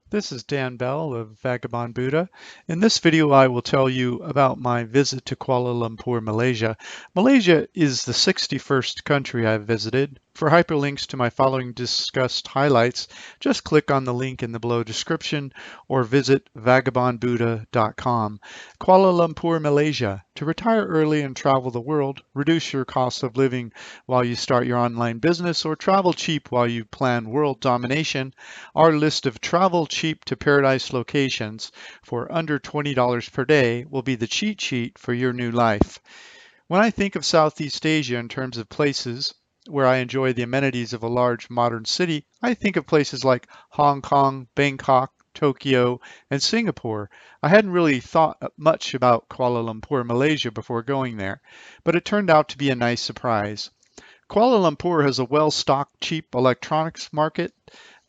This is Dan Bell of Vagabond Buddha. In this video, I will tell you about my visit to Kuala Lumpur, Malaysia. Malaysia is the 61st country I've visited. For hyperlinks to my following discussed highlights, just click on the link in the below description or visit vagabondbuddha.com. Kuala Lumpur, Malaysia. To retire early and travel the world, reduce your cost of living while you start your online business, or travel cheap while you plan world domination, our list of travel cheap to paradise locations for under $20 per day will be the cheat sheet for your new life. When I think of Southeast Asia in terms of places where I enjoy the amenities of a large modern city, I think of places like Hong Kong, Bangkok, Tokyo, and Singapore. I hadn't really thought much about Kuala Lumpur, Malaysia before going there, but it turned out to be a nice surprise. Kuala Lumpur has a well-stocked, cheap electronics market,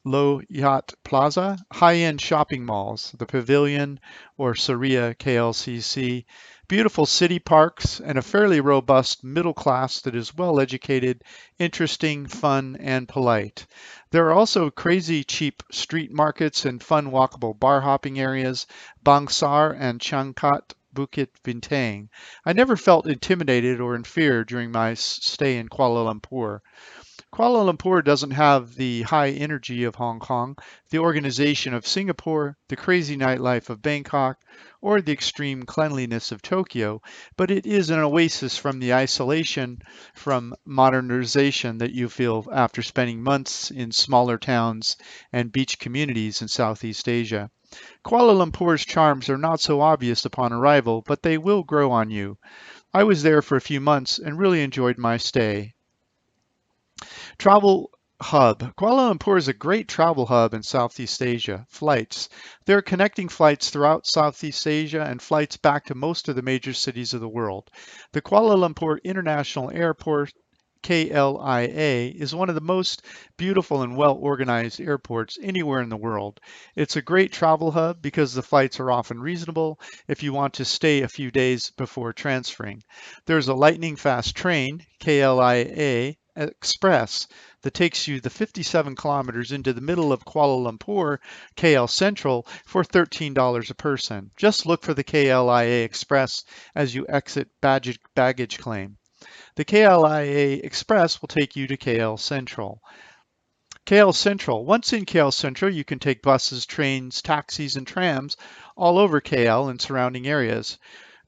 Low Yacht Plaza, high-end shopping malls, the Pavilion or Saria KLCC, beautiful city parks, and a fairly robust middle class that is well educated, interesting, fun, and polite. There are also crazy cheap street markets and fun walkable bar hopping areas, Bangsar and Changkat Bukit Bintang. I never felt intimidated or in fear during my stay in Kuala Lumpur. Kuala Lumpur doesn't have the high energy of Hong Kong, the organization of Singapore, the crazy nightlife of Bangkok, or the extreme cleanliness of Tokyo, but it is an oasis from the isolation from modernization that you feel after spending months in smaller towns and beach communities in Southeast Asia. Kuala Lumpur's charms are not so obvious upon arrival, but they will grow on you. I was there for a few months and really enjoyed my stay. Travel hub. Kuala Lumpur is a great travel hub in Southeast Asia. Flights. There are connecting flights throughout Southeast Asia and flights back to most of the major cities of the world. The Kuala Lumpur International Airport, KLIA, is one of the most beautiful and well-organized airports anywhere in the world. It's a great travel hub because the flights are often reasonable if you want to stay a few days before transferring. There's a lightning fast train, KLIA Express, that takes you the 57 kilometers into the middle of Kuala Lumpur, KL Central, for $13 a person. Just look for the KLIA Express as you exit baggage claim. The KLIA Express will take you to KL Central. KL Central. Once in KL Central, you can take buses, trains, taxis, and trams all over KL and surrounding areas.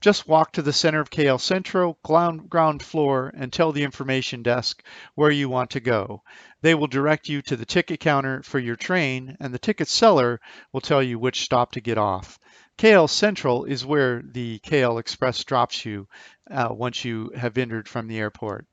Just walk to the center of KL Central, ground floor, and tell the information desk where you want to go. They will direct you to the ticket counter for your train, and the ticket seller will tell you which stop to get off. KL Central is where the KL Express drops you once you have entered from the airport.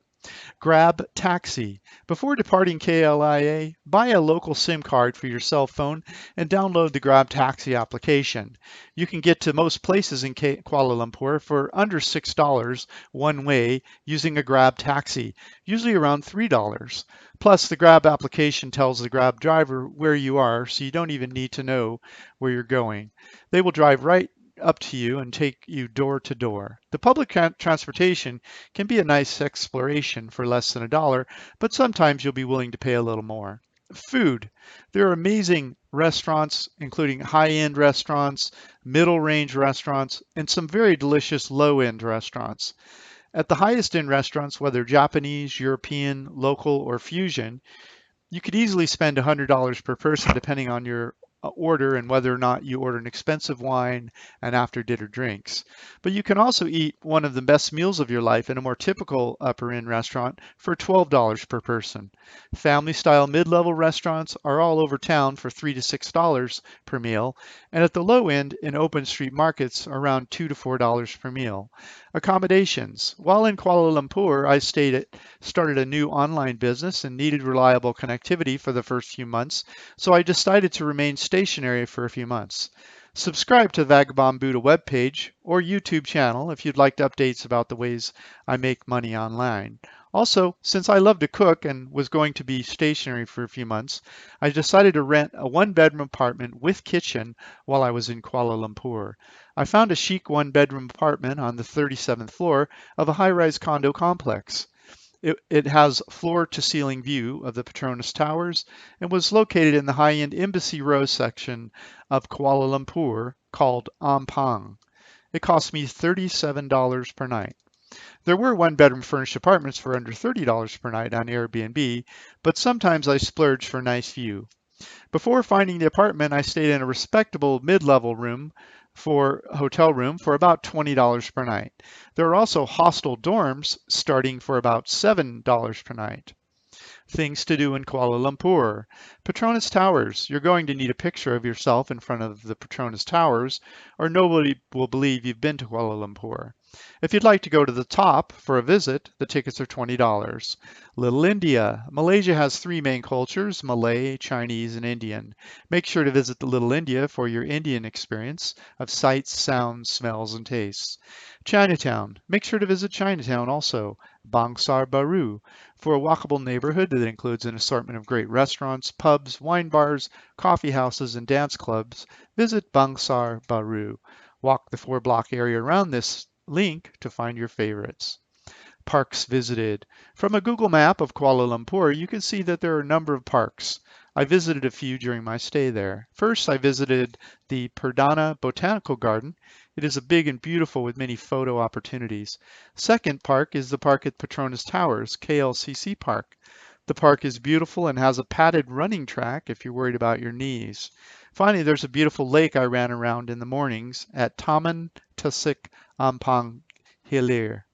Grab Taxi. Before departing KLIA, buy a local SIM card for your cell phone and download the Grab Taxi application. You can get to most places in Kuala Lumpur for under $6 one way using a Grab Taxi, usually around $3. Plus, the Grab application tells the Grab driver where you are, so you don't even need to know where you're going. They will drive right up to you and take you door to door. The public transportation can be a nice exploration for less than $1, but sometimes you'll be willing to pay a little more. Food. There are amazing restaurants, including high-end restaurants, middle-range restaurants, and some very delicious low-end restaurants. At the highest-end restaurants, whether Japanese, European, local, or fusion, you could easily spend $100 per person depending on your order and whether or not you order an expensive wine and after dinner drinks. But you can also eat one of the best meals of your life in a more typical upper end restaurant for $12 per person. Family style mid-level restaurants are all over town for $3 to $6 per meal, and at the low end in open street markets around $2 to $4 per meal. Accommodations. While in Kuala Lumpur, I started a new online business and needed reliable connectivity for the first few months, so I decided to remain stationary for a few months. Subscribe to the Vagabond Buddha webpage or YouTube channel if you'd like updates about the ways I make money online. Also, since I love to cook and was going to be stationary for a few months, I decided to rent a one-bedroom apartment with kitchen while I was in Kuala Lumpur. I found a chic one-bedroom apartment on the 37th floor of a high-rise condo complex. It has floor-to-ceiling view of the Petronas Towers and was located in the high-end Embassy Row section of Kuala Lumpur called Ampang. It cost me $37 per night. There were one-bedroom furnished apartments for under $30 per night on Airbnb, but sometimes I splurged for a nice view. Before finding the apartment, I stayed in a respectable mid-level hotel room for about $20 per night. There are also hostel dorms starting for about $7 per night. Things to do in Kuala Lumpur. Petronas Towers. You're going to need a picture of yourself in front of the Petronas Towers, or nobody will believe you've been to Kuala Lumpur. If you'd like to go to the top for a visit, the tickets are $20. Little India. Malaysia has three main cultures, Malay, Chinese, and Indian. Make sure to visit the Little India for your Indian experience of sights, sounds, smells, and tastes. Chinatown. Make sure to visit Chinatown also. Bangsar Baru for a walkable neighborhood that includes an assortment of great restaurants, pubs, wine bars, coffee houses, and dance clubs. Visit Bangsar Baru. Walk the 4-block area around this link to find your favorites. Parks visited. From a Google map of Kuala Lumpur, you can see that there are a number of parks. I visited a few during my stay there. First, I visited the Perdana Botanical Garden. It is big and beautiful with many photo opportunities. Second park is the park at Petronas Towers, KLCC Park. The park is beautiful and has a padded running track if you're worried about your knees. Finally, there's a beautiful lake I ran around in the mornings at Taman Tasik Ampang Hilir.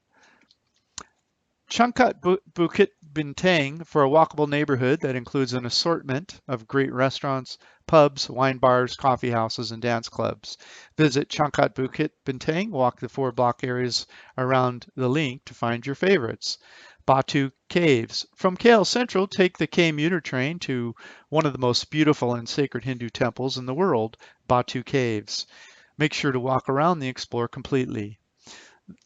Changkat Bukit Bintang for a walkable neighborhood that includes an assortment of great restaurants, pubs, wine bars, coffee houses, and dance clubs. Visit Changkat Bukit Bintang, walk the 4-block areas around the link to find your favorites. Batu Caves. From KL Central, take the commuter train to one of the most beautiful and sacred Hindu temples in the world, Batu Caves. Make sure to walk around the explore completely.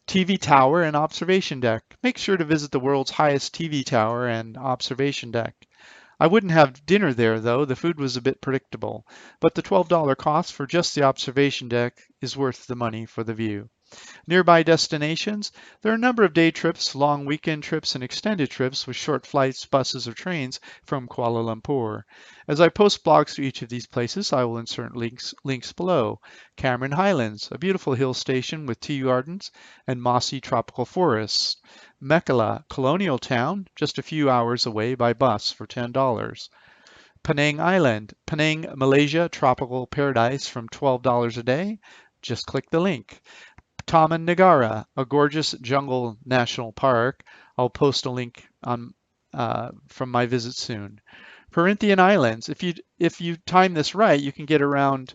TV tower and observation deck. Make sure to visit the world's highest TV tower and observation deck. I wouldn't have dinner there though, the food was a bit predictable, but the $12 cost for just the observation deck is worth the money for the view. Nearby destinations, there are a number of day trips, long weekend trips, and extended trips with short flights, buses, or trains from Kuala Lumpur. As I post blogs to each of these places, I will insert links below. Cameron Highlands, a beautiful hill station with tea gardens and mossy tropical forests. Mekala, colonial town, just a few hours away by bus for $10. Penang Island, Penang, Malaysia, tropical paradise from $12 a day. Just click the link. Taman Negara, a gorgeous jungle national park. I'll post a link on from my visit soon. Perhentian Islands. If you time this right, you can get a round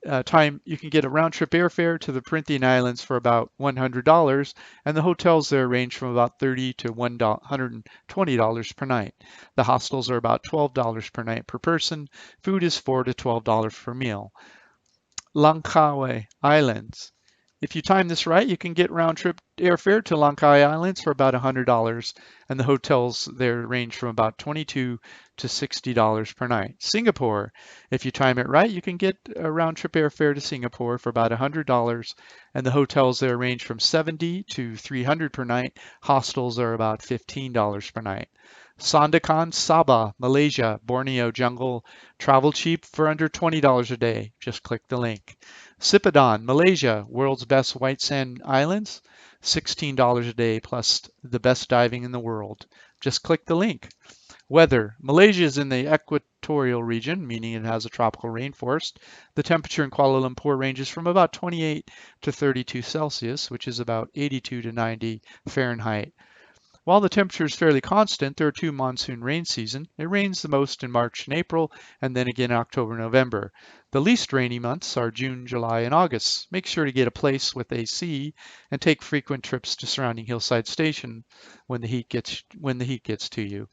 trip airfare to the Perhentian Islands for about $100, and the hotels there range from about $30 to $120 per night. The hostels are about $12 per night per person. Food is $4 to $12 per meal. Langkawi Islands. If you time this right, you can get round-trip airfare to Langkawi Islands for about $100, and the hotels there range from about $22 to $60 per night. Singapore. If you time it right, you can get a round-trip airfare to Singapore for about $100, and the hotels there range from $70 to $300 per night. Hostels are about $15 per night. Sandakan, Sabah, Malaysia, Borneo jungle. Travel cheap for under $20 a day. Just click the link. Sipadan, Malaysia, world's best white sand islands, $16 a day plus the best diving in the world. Just click the link. Weather. Malaysia is in the equatorial region, meaning it has a tropical rainforest. The temperature in Kuala Lumpur ranges from about 28 to 32 Celsius, which is about 82 to 90 Fahrenheit. While the temperature is fairly constant, there are 2 monsoon rain seasons. It rains the most in March and April, and then again in October and November. The least rainy months are June, July, and August. Make sure to get a place with AC and take frequent trips to surrounding hillside station when the heat gets to you.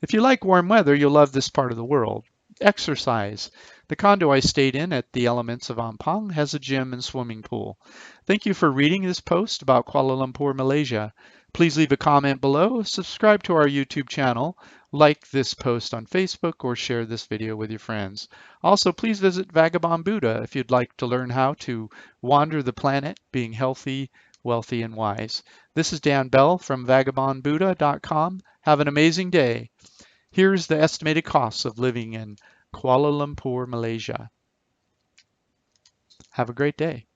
If you like warm weather, you'll love this part of the world. Exercise. The condo I stayed in at the Elements of Ampang has a gym and swimming pool. Thank you for reading this post about Kuala Lumpur, Malaysia. Please leave a comment below, subscribe to our YouTube channel, like this post on Facebook, or share this video with your friends. Also, please visit Vagabond Buddha if you'd like to learn how to wander the planet being healthy, wealthy, and wise. This is Dan Bell from vagabondbuddha.com. Have an amazing day. Here's the estimated costs of living in Kuala Lumpur, Malaysia. Have a great day.